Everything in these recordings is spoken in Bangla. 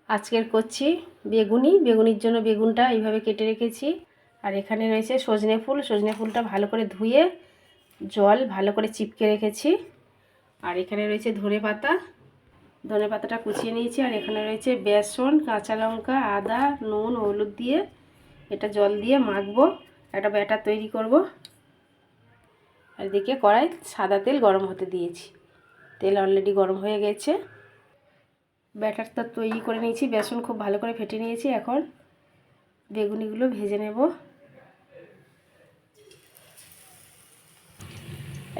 আজকের করছি বেগুনির জন্য বেগুনটা এইভাবে কেটে রেখেছি। আর এখানে রয়েছে সজনে ফুলটা ভালো করে ধুয়ে জল ভালো করে চিপকে রেখেছি। আর এখানে রয়েছে ধনে পাতাটা কুচিয়ে নিয়েছি। আর এখানে রয়েছে বেসন, কাঁচা লঙ্কা, আদা, নুন, হলুদ দিয়ে এটা জল দিয়ে মাখবো, একটা ব্যাটার তৈরি করব। আর এদিকে কড়াই সাদা তেল গরম হতে দিয়েছি, তেল অলরেডি গরম হয়ে গেছে। ব্যাটারটা তৈরি করে নিয়েছি, বেসন খুব ভালো করে ফেটে নিয়েছি। এখন বেগুনিগুলো ভেজে নেব।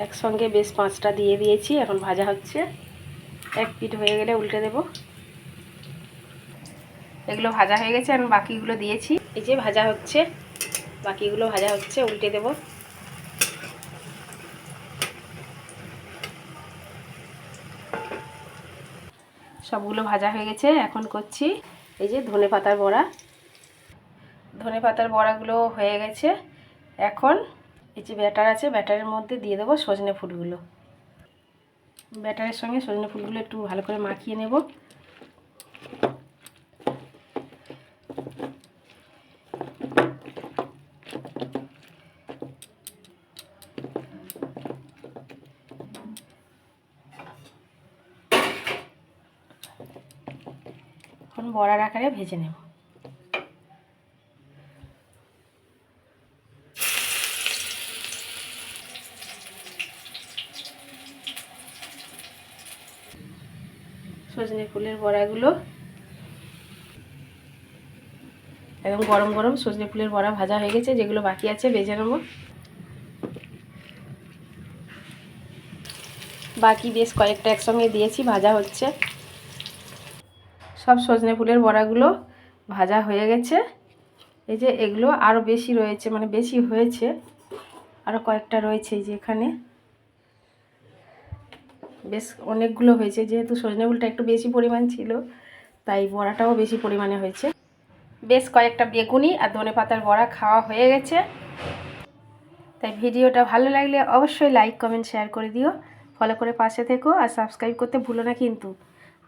একসঙ্গে বেশ 5টা দিয়ে দিয়েছি, এখন ভাজা হচ্ছে। এক পিঠ হয়ে গেলে উল্টে দেব। এগুলো ভাজা হয়ে গেছে, এখন বাকিগুলো দিয়েছি। এই যে ভাজা হচ্ছে, বাকিগুলো ভাজা হচ্ছে, উল্টে দেব। সবগুলো ভাজা হয়ে গেছে। এখন করছি এই যে ধনে পাতার বড়াগুলো হয়ে গেছে। এখন এই যে ব্যাটার আছে, ব্যাটারের মধ্যে দিয়ে দেবো সজনে ফুলগুলো। ব্যাটারের সঙ্গে সজনে ফুলগুলো একটু ভালো করে মাখিয়ে নেব। এখন বড়ার আকারে ভেজে নেব। সজনে ফুলের বড়াগুলো একদম গরম গরম সজনে ফুলের বড়া ভাজা হয়ে গেছে। যেগুলো বাকি আছে ভেজে নেব। বাকি বেশ কয়েকটা একসঙ্গে দিয়েছি, ভাজা হচ্ছে। সব সজনে ফুলের বড়াগুলো ভাজা হয়ে গেছে। এই যে এগুলো আরও বেশি রয়েছে, মানে বেশি হয়েছে, আরও কয়েকটা রয়েছে। এই যে এখানে বেশ অনেকগুলো হয়েছে। যেহেতু সজনে ফুলটা একটু বেশি পরিমাণ ছিল, তাই বড়াটাও বেশি পরিমাণে হয়েছে। বেশ কয়েকটা বেগুনি আর ধনে পাতার বড়া খাওয়া হয়ে গেছে। তাই ভিডিওটা ভালো লাগলে অবশ্যই লাইক, কমেন্ট, শেয়ার করে দিও। ফলো করে পাশে থেকো আর সাবস্ক্রাইব করতে ভুলো না কিন্তু।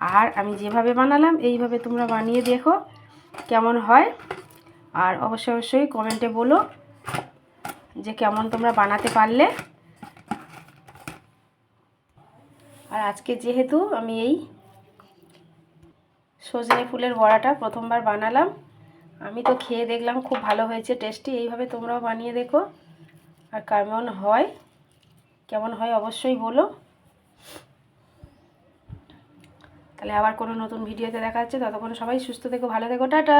আর আমি যেভাবে বানালাম এইভাবে তোমরা বানিয়ে দেখো কেমন হয়। আর অবশ্যই কমেন্টে বলো যে কেমন তোমরা বানাতে পারলে। আর আজকে যেহেতু আমি এই সজনে ফুলের বড়াটা প্রথমবার বানালাম, আমি তো খেয়ে দেখলাম খুব ভালো হয়েছে, টেস্টি। এইভাবে তোমরাও বানিয়ে দেখো আর কেমন হয় অবশ্যই বলো। তাহলে আবার কোনো নতুন ভিডিওতে দেখা হচ্ছে। ততক্ষণ সবাই সুস্থ থেকো, ভালো থেকো, টাটা।